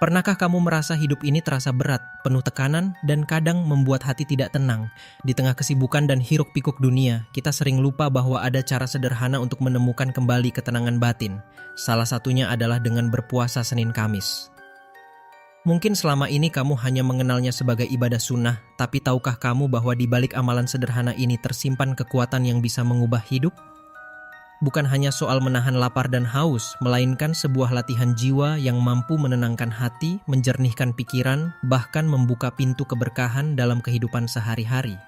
Pernahkah kamu merasa hidup ini terasa berat, penuh tekanan, dan kadang membuat hati tidak tenang? Di tengah kesibukan dan hiruk-pikuk dunia, kita sering lupa bahwa ada cara sederhana untuk menemukan kembali ketenangan batin. Salah satunya adalah dengan berpuasa Senin Kamis. Mungkin selama ini kamu hanya mengenalnya sebagai ibadah sunnah, tapi tahukah kamu bahwa di balik amalan sederhana ini tersimpan kekuatan yang bisa mengubah hidup? Bukan hanya soal menahan lapar dan haus, melainkan sebuah latihan jiwa yang mampu menenangkan hati, menjernihkan pikiran, bahkan membuka pintu keberkahan dalam kehidupan sehari-hari.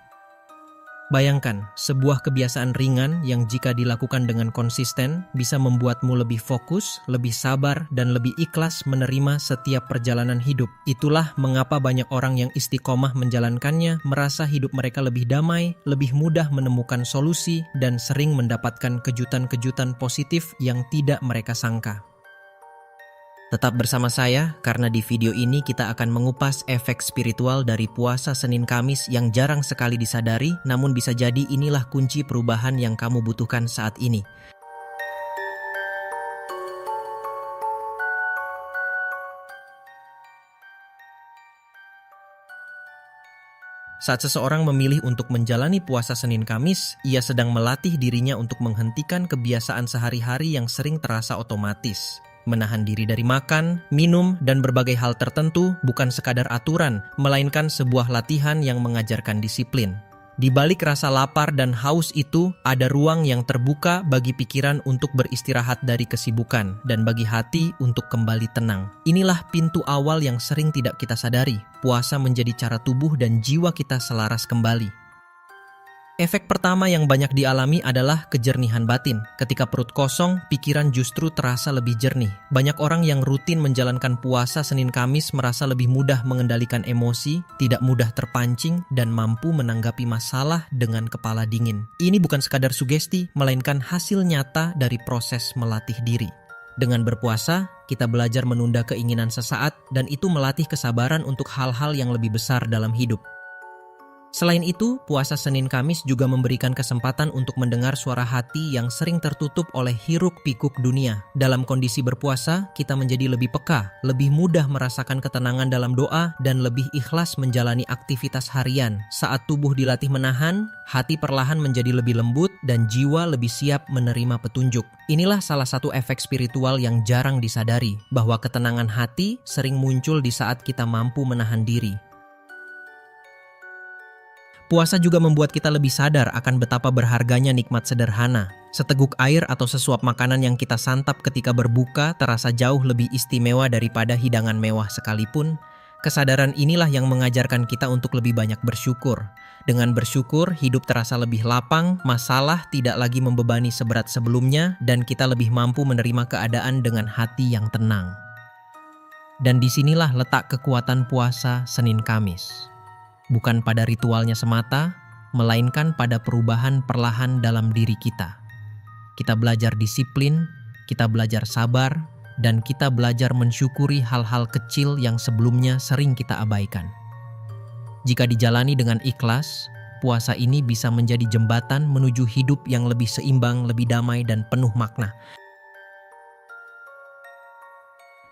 Bayangkan, sebuah kebiasaan ringan yang jika dilakukan dengan konsisten bisa membuatmu lebih fokus, lebih sabar, dan lebih ikhlas menerima setiap perjalanan hidup. Itulah mengapa banyak orang yang istiqomah menjalankannya merasa hidup mereka lebih damai, lebih mudah menemukan solusi, dan sering mendapatkan kejutan-kejutan positif yang tidak mereka sangka. Tetap bersama saya, karena di video ini kita akan mengupas efek spiritual dari puasa Senin Kamis yang jarang sekali disadari, namun bisa jadi inilah kunci perubahan yang kamu butuhkan saat ini. Saat seseorang memilih untuk menjalani puasa Senin Kamis, ia sedang melatih dirinya untuk menghentikan kebiasaan sehari-hari yang sering terasa otomatis. Menahan diri dari makan, minum, dan berbagai hal tertentu bukan sekadar aturan, melainkan sebuah latihan yang mengajarkan disiplin. Di balik rasa lapar dan haus itu, ada ruang yang terbuka bagi pikiran untuk beristirahat dari kesibukan, dan bagi hati untuk kembali tenang. Inilah pintu awal yang sering tidak kita sadari. Puasa menjadi cara tubuh dan jiwa kita selaras kembali. Efek pertama yang banyak dialami adalah kejernihan batin. Ketika perut kosong, pikiran justru terasa lebih jernih. Banyak orang yang rutin menjalankan puasa Senin Kamis merasa lebih mudah mengendalikan emosi, tidak mudah terpancing, dan mampu menanggapi masalah dengan kepala dingin. Ini bukan sekadar sugesti, melainkan hasil nyata dari proses melatih diri. Dengan berpuasa, kita belajar menunda keinginan sesaat, dan itu melatih kesabaran untuk hal-hal yang lebih besar dalam hidup. Selain itu, puasa Senin Kamis juga memberikan kesempatan untuk mendengar suara hati yang sering tertutup oleh hiruk-pikuk dunia. Dalam kondisi berpuasa, kita menjadi lebih peka, lebih mudah merasakan ketenangan dalam doa, dan lebih ikhlas menjalani aktivitas harian. Saat tubuh dilatih menahan, hati perlahan menjadi lebih lembut, dan jiwa lebih siap menerima petunjuk. Inilah salah satu efek spiritual yang jarang disadari, bahwa ketenangan hati sering muncul di saat kita mampu menahan diri. Puasa juga membuat kita lebih sadar akan betapa berharganya nikmat sederhana. Seteguk air atau sesuap makanan yang kita santap ketika berbuka terasa jauh lebih istimewa daripada hidangan mewah sekalipun. Kesadaran inilah yang mengajarkan kita untuk lebih banyak bersyukur. Dengan bersyukur, hidup terasa lebih lapang, masalah tidak lagi membebani seberat sebelumnya, dan kita lebih mampu menerima keadaan dengan hati yang tenang. Dan disinilah letak kekuatan puasa Senin Kamis. Bukan pada ritualnya semata, melainkan pada perubahan perlahan dalam diri kita. Kita belajar disiplin, kita belajar sabar, dan kita belajar mensyukuri hal-hal kecil yang sebelumnya sering kita abaikan. Jika dijalani dengan ikhlas, puasa ini bisa menjadi jembatan menuju hidup yang lebih seimbang, lebih damai, dan penuh makna.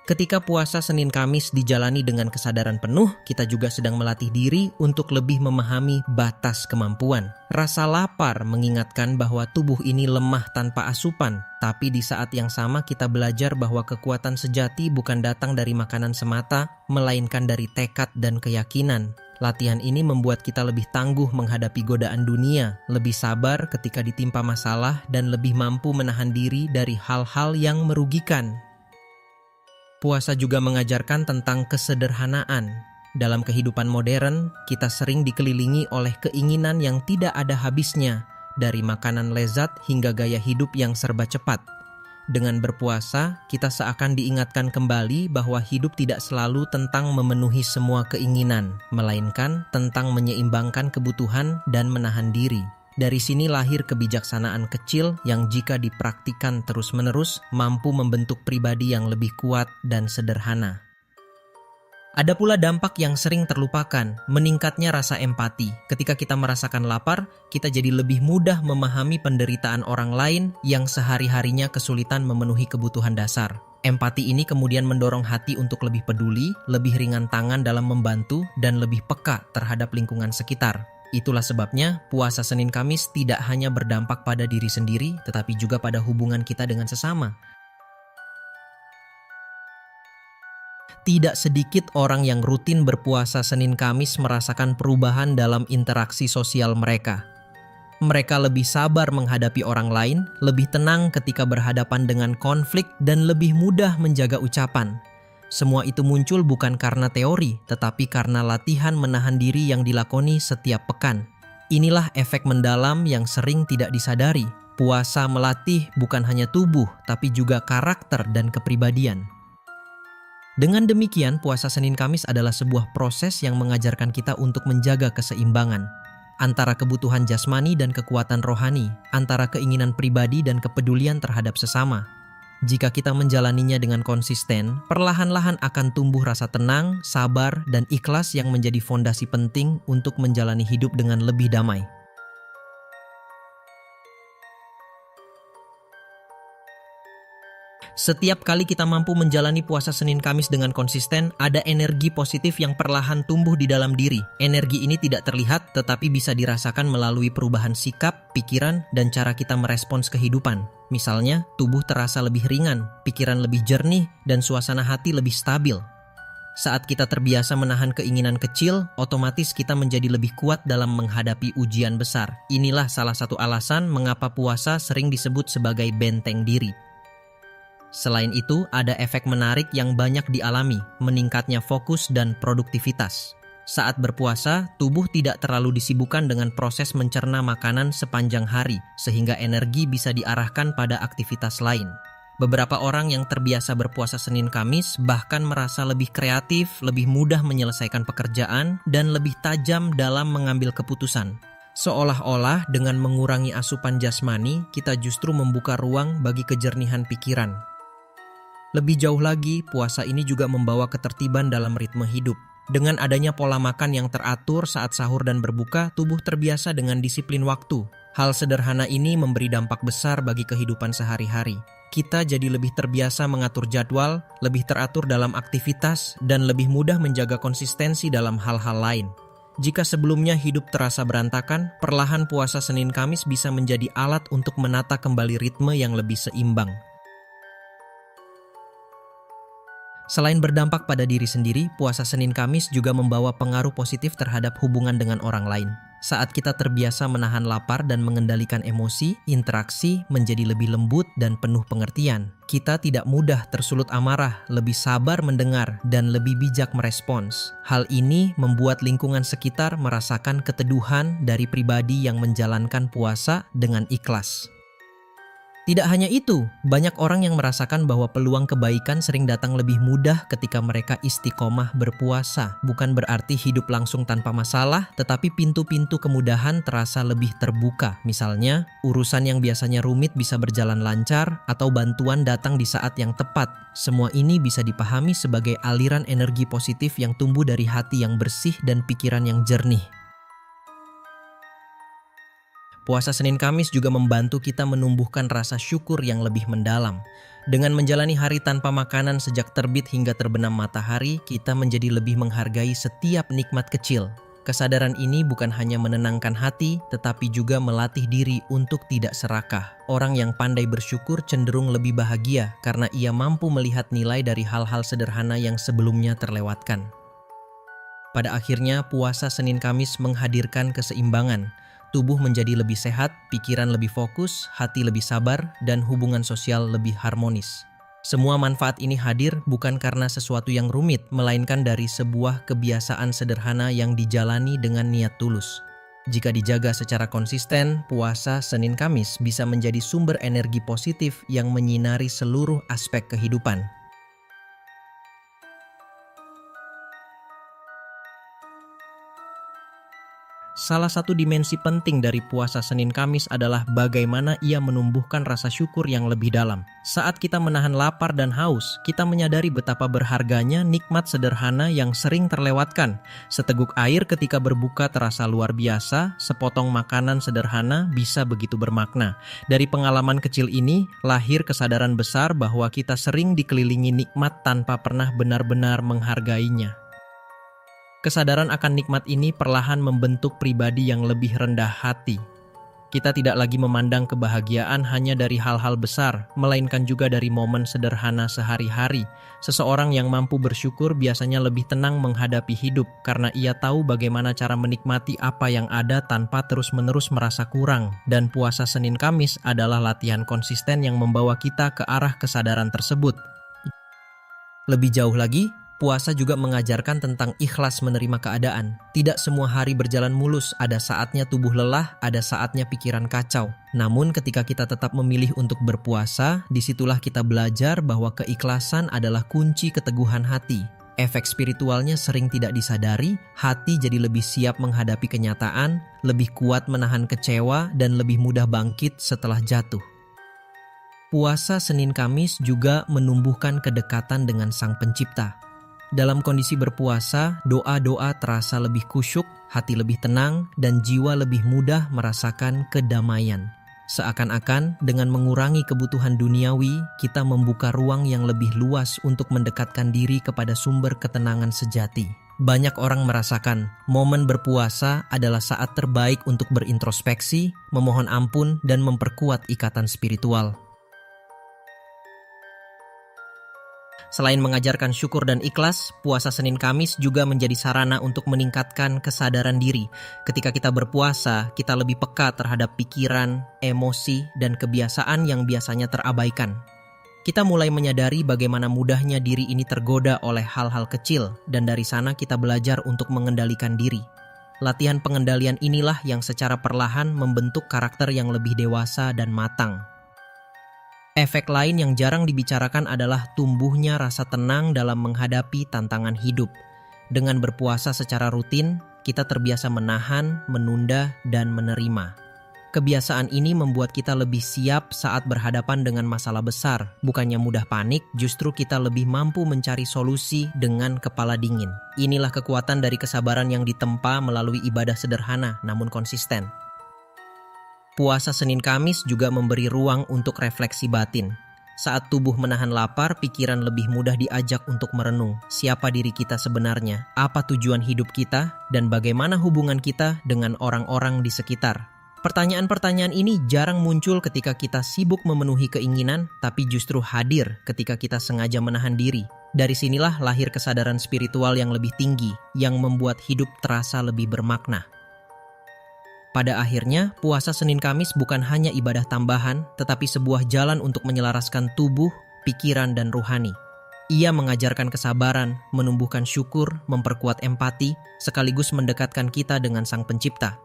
Ketika puasa Senin Kamis dijalani dengan kesadaran penuh, kita juga sedang melatih diri untuk lebih memahami batas kemampuan. Rasa lapar mengingatkan bahwa tubuh ini lemah tanpa asupan, tapi di saat yang sama kita belajar bahwa kekuatan sejati bukan datang dari makanan semata, melainkan dari tekad dan keyakinan. Latihan ini membuat kita lebih tangguh menghadapi godaan dunia, lebih sabar ketika ditimpa masalah, dan lebih mampu menahan diri dari hal-hal yang merugikan. Puasa juga mengajarkan tentang kesederhanaan. Dalam kehidupan modern, kita sering dikelilingi oleh keinginan yang tidak ada habisnya, dari makanan lezat hingga gaya hidup yang serba cepat. Dengan berpuasa, kita seakan diingatkan kembali bahwa hidup tidak selalu tentang memenuhi semua keinginan, melainkan tentang menyeimbangkan kebutuhan dan menahan diri. Dari sini lahir kebijaksanaan kecil yang jika dipraktikkan terus-menerus mampu membentuk pribadi yang lebih kuat dan sederhana. Ada pula dampak yang sering terlupakan, meningkatnya rasa empati. Ketika kita merasakan lapar, kita jadi lebih mudah memahami penderitaan orang lain yang sehari-harinya kesulitan memenuhi kebutuhan dasar. Empati ini kemudian mendorong hati untuk lebih peduli, lebih ringan tangan dalam membantu, dan lebih peka terhadap lingkungan sekitar. Itulah sebabnya puasa Senin Kamis tidak hanya berdampak pada diri sendiri, tetapi juga pada hubungan kita dengan sesama. Tidak sedikit orang yang rutin berpuasa Senin Kamis merasakan perubahan dalam interaksi sosial mereka. Mereka lebih sabar menghadapi orang lain, lebih tenang ketika berhadapan dengan konflik, dan lebih mudah menjaga ucapan. Semua itu muncul bukan karena teori, tetapi karena latihan menahan diri yang dilakoni setiap pekan. Inilah efek mendalam yang sering tidak disadari. Puasa melatih bukan hanya tubuh, tapi juga karakter dan kepribadian. Dengan demikian, puasa Senin Kamis adalah sebuah proses yang mengajarkan kita untuk menjaga keseimbangan antara kebutuhan jasmani dan kekuatan rohani, antara keinginan pribadi dan kepedulian terhadap sesama. Jika kita menjalaninya dengan konsisten, perlahan-lahan akan tumbuh rasa tenang, sabar, dan ikhlas yang menjadi fondasi penting untuk menjalani hidup dengan lebih damai. Setiap kali kita mampu menjalani puasa Senin Kamis dengan konsisten, ada energi positif yang perlahan tumbuh di dalam diri. Energi ini tidak terlihat, tetapi bisa dirasakan melalui perubahan sikap, pikiran, dan cara kita merespons kehidupan. Misalnya, tubuh terasa lebih ringan, pikiran lebih jernih, dan suasana hati lebih stabil. Saat kita terbiasa menahan keinginan kecil, otomatis kita menjadi lebih kuat dalam menghadapi ujian besar. Inilah salah satu alasan mengapa puasa sering disebut sebagai benteng diri. Selain itu, ada efek menarik yang banyak dialami, meningkatnya fokus dan produktivitas. Saat berpuasa, tubuh tidak terlalu disibukkan dengan proses mencerna makanan sepanjang hari, sehingga energi bisa diarahkan pada aktivitas lain. Beberapa orang yang terbiasa berpuasa Senin Kamis bahkan merasa lebih kreatif, lebih mudah menyelesaikan pekerjaan, dan lebih tajam dalam mengambil keputusan. Seolah-olah dengan mengurangi asupan jasmani, kita justru membuka ruang bagi kejernihan pikiran. Lebih jauh lagi, puasa ini juga membawa ketertiban dalam ritme hidup. Dengan adanya pola makan yang teratur saat sahur dan berbuka, tubuh terbiasa dengan disiplin waktu. Hal sederhana ini memberi dampak besar bagi kehidupan sehari-hari. Kita jadi lebih terbiasa mengatur jadwal, lebih teratur dalam aktivitas, dan lebih mudah menjaga konsistensi dalam hal-hal lain. Jika sebelumnya hidup terasa berantakan, perlahan puasa Senin Kamis bisa menjadi alat untuk menata kembali ritme yang lebih seimbang. Selain berdampak pada diri sendiri, puasa Senin Kamis juga membawa pengaruh positif terhadap hubungan dengan orang lain. Saat kita terbiasa menahan lapar dan mengendalikan emosi, interaksi menjadi lebih lembut dan penuh pengertian. Kita tidak mudah tersulut amarah, lebih sabar mendengar, dan lebih bijak merespons. Hal ini membuat lingkungan sekitar merasakan keteduhan dari pribadi yang menjalankan puasa dengan ikhlas. Tidak hanya itu, banyak orang yang merasakan bahwa peluang kebaikan sering datang lebih mudah ketika mereka istiqomah berpuasa. Bukan berarti hidup langsung tanpa masalah, tetapi pintu-pintu kemudahan terasa lebih terbuka. Misalnya, urusan yang biasanya rumit bisa berjalan lancar, atau bantuan datang di saat yang tepat. Semua ini bisa dipahami sebagai aliran energi positif yang tumbuh dari hati yang bersih dan pikiran yang jernih. Puasa Senin Kamis juga membantu kita menumbuhkan rasa syukur yang lebih mendalam. Dengan menjalani hari tanpa makanan sejak terbit hingga terbenam matahari, kita menjadi lebih menghargai setiap nikmat kecil. Kesadaran ini bukan hanya menenangkan hati, tetapi juga melatih diri untuk tidak serakah. Orang yang pandai bersyukur cenderung lebih bahagia karena ia mampu melihat nilai dari hal-hal sederhana yang sebelumnya terlewatkan. Pada akhirnya, puasa Senin Kamis menghadirkan keseimbangan. Tubuh menjadi lebih sehat, pikiran lebih fokus, hati lebih sabar, dan hubungan sosial lebih harmonis. Semua manfaat ini hadir bukan karena sesuatu yang rumit, melainkan dari sebuah kebiasaan sederhana yang dijalani dengan niat tulus. Jika dijaga secara konsisten, puasa Senin Kamis bisa menjadi sumber energi positif yang menyinari seluruh aspek kehidupan. Salah satu dimensi penting dari puasa Senin Kamis adalah bagaimana ia menumbuhkan rasa syukur yang lebih dalam. Saat kita menahan lapar dan haus, kita menyadari betapa berharganya nikmat sederhana yang sering terlewatkan. Seteguk air ketika berbuka terasa luar biasa, sepotong makanan sederhana bisa begitu bermakna. Dari pengalaman kecil ini, lahir kesadaran besar bahwa kita sering dikelilingi nikmat tanpa pernah benar-benar menghargainya. Kesadaran akan nikmat ini perlahan membentuk pribadi yang lebih rendah hati. Kita tidak lagi memandang kebahagiaan hanya dari hal-hal besar, melainkan juga dari momen sederhana sehari-hari. Seseorang yang mampu bersyukur biasanya lebih tenang menghadapi hidup karena ia tahu bagaimana cara menikmati apa yang ada tanpa terus-menerus merasa kurang. Dan puasa Senin Kamis adalah latihan konsisten yang membawa kita ke arah kesadaran tersebut. Lebih jauh lagi, puasa juga mengajarkan tentang ikhlas menerima keadaan. Tidak semua hari berjalan mulus, ada saatnya tubuh lelah, ada saatnya pikiran kacau. Namun ketika kita tetap memilih untuk berpuasa, disitulah kita belajar bahwa keikhlasan adalah kunci keteguhan hati. Efek spiritualnya sering tidak disadari, hati jadi lebih siap menghadapi kenyataan, lebih kuat menahan kecewa, dan lebih mudah bangkit setelah jatuh. Puasa Senin Kamis juga menumbuhkan kedekatan dengan Sang Pencipta. Dalam kondisi berpuasa, doa-doa terasa lebih khusyuk, hati lebih tenang, dan jiwa lebih mudah merasakan kedamaian. Seakan-akan dengan mengurangi kebutuhan duniawi, kita membuka ruang yang lebih luas untuk mendekatkan diri kepada sumber ketenangan sejati. Banyak orang merasakan momen berpuasa adalah saat terbaik untuk berintrospeksi, memohon ampun, dan memperkuat ikatan spiritual. Selain mengajarkan syukur dan ikhlas, puasa Senin Kamis juga menjadi sarana untuk meningkatkan kesadaran diri. Ketika kita berpuasa, kita lebih peka terhadap pikiran, emosi, dan kebiasaan yang biasanya terabaikan. Kita mulai menyadari bagaimana mudahnya diri ini tergoda oleh hal-hal kecil, dan dari sana kita belajar untuk mengendalikan diri. Latihan pengendalian inilah yang secara perlahan membentuk karakter yang lebih dewasa dan matang. Efek lain yang jarang dibicarakan adalah tumbuhnya rasa tenang dalam menghadapi tantangan hidup. Dengan berpuasa secara rutin, kita terbiasa menahan, menunda, dan menerima. Kebiasaan ini membuat kita lebih siap saat berhadapan dengan masalah besar. Bukannya mudah panik, justru kita lebih mampu mencari solusi dengan kepala dingin. Inilah kekuatan dari kesabaran yang ditempa melalui ibadah sederhana namun konsisten. Puasa Senin Kamis juga memberi ruang untuk refleksi batin. Saat tubuh menahan lapar, pikiran lebih mudah diajak untuk merenung. Siapa diri kita sebenarnya, apa tujuan hidup kita, dan bagaimana hubungan kita dengan orang-orang di sekitar. Pertanyaan-pertanyaan ini jarang muncul ketika kita sibuk memenuhi keinginan, tapi justru hadir ketika kita sengaja menahan diri. Dari sinilah lahir kesadaran spiritual yang lebih tinggi, yang membuat hidup terasa lebih bermakna. Pada akhirnya, puasa Senin Kamis bukan hanya ibadah tambahan, tetapi sebuah jalan untuk menyelaraskan tubuh, pikiran, dan rohani. Ia mengajarkan kesabaran, menumbuhkan syukur, memperkuat empati, sekaligus mendekatkan kita dengan Sang Pencipta.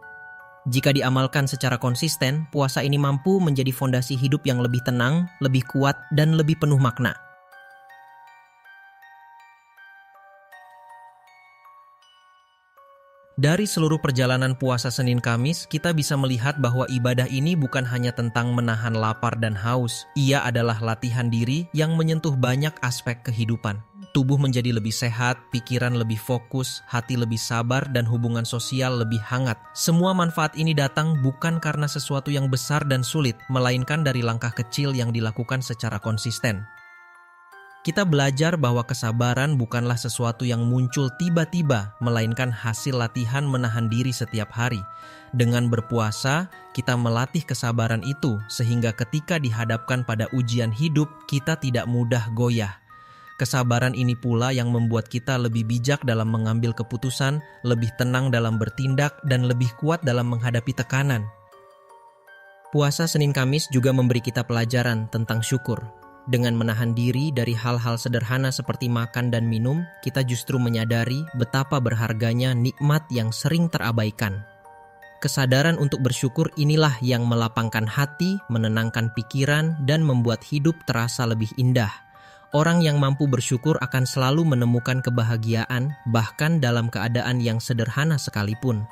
Jika diamalkan secara konsisten, puasa ini mampu menjadi fondasi hidup yang lebih tenang, lebih kuat, dan lebih penuh makna. Dari seluruh perjalanan puasa Senin Kamis, kita bisa melihat bahwa ibadah ini bukan hanya tentang menahan lapar dan haus. Ia adalah latihan diri yang menyentuh banyak aspek kehidupan. Tubuh menjadi lebih sehat, pikiran lebih fokus, hati lebih sabar, dan hubungan sosial lebih hangat. Semua manfaat ini datang bukan karena sesuatu yang besar dan sulit, melainkan dari langkah kecil yang dilakukan secara konsisten. Kita belajar bahwa kesabaran bukanlah sesuatu yang muncul tiba-tiba, melainkan hasil latihan menahan diri setiap hari. Dengan berpuasa, kita melatih kesabaran itu, sehingga ketika dihadapkan pada ujian hidup, kita tidak mudah goyah. Kesabaran ini pula yang membuat kita lebih bijak dalam mengambil keputusan, lebih tenang dalam bertindak, dan lebih kuat dalam menghadapi tekanan. Puasa Senin Kamis juga memberi kita pelajaran tentang syukur. Dengan menahan diri dari hal-hal sederhana seperti makan dan minum, kita justru menyadari betapa berharganya nikmat yang sering terabaikan. Kesadaran untuk bersyukur inilah yang melapangkan hati, menenangkan pikiran, dan membuat hidup terasa lebih indah. Orang yang mampu bersyukur akan selalu menemukan kebahagiaan, bahkan dalam keadaan yang sederhana sekalipun.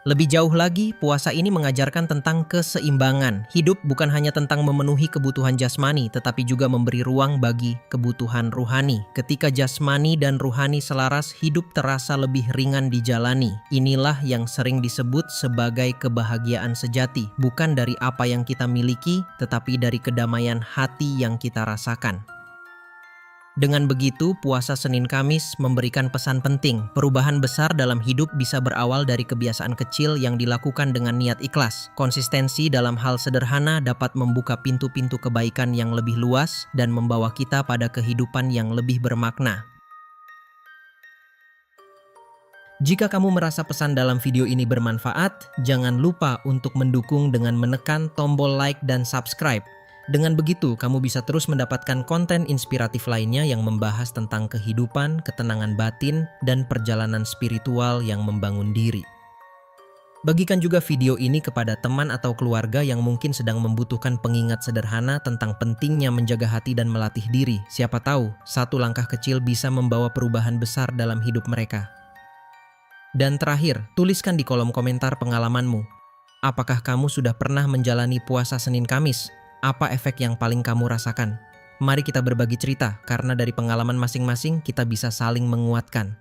Lebih jauh lagi, puasa ini mengajarkan tentang keseimbangan. Hidup bukan hanya tentang memenuhi kebutuhan jasmani, tetapi juga memberi ruang bagi kebutuhan ruhani. Ketika jasmani dan ruhani selaras, hidup terasa lebih ringan dijalani. Inilah yang sering disebut sebagai kebahagiaan sejati, bukan dari apa yang kita miliki, tetapi dari kedamaian hati yang kita rasakan. Dengan begitu, puasa Senin Kamis memberikan pesan penting. Perubahan besar dalam hidup bisa berawal dari kebiasaan kecil yang dilakukan dengan niat ikhlas. Konsistensi dalam hal sederhana dapat membuka pintu-pintu kebaikan yang lebih luas dan membawa kita pada kehidupan yang lebih bermakna. Jika kamu merasa pesan dalam video ini bermanfaat, jangan lupa untuk mendukung dengan menekan tombol like dan subscribe. Dengan begitu, kamu bisa terus mendapatkan konten inspiratif lainnya yang membahas tentang kehidupan, ketenangan batin, dan perjalanan spiritual yang membangun diri. Bagikan juga video ini kepada teman atau keluarga yang mungkin sedang membutuhkan pengingat sederhana tentang pentingnya menjaga hati dan melatih diri. Siapa tahu, satu langkah kecil bisa membawa perubahan besar dalam hidup mereka. Dan terakhir, tuliskan di kolom komentar pengalamanmu. Apakah kamu sudah pernah menjalani puasa Senin Kamis? Apa efek yang paling kamu rasakan? Mari kita berbagi cerita, karena dari pengalaman masing-masing kita bisa saling menguatkan.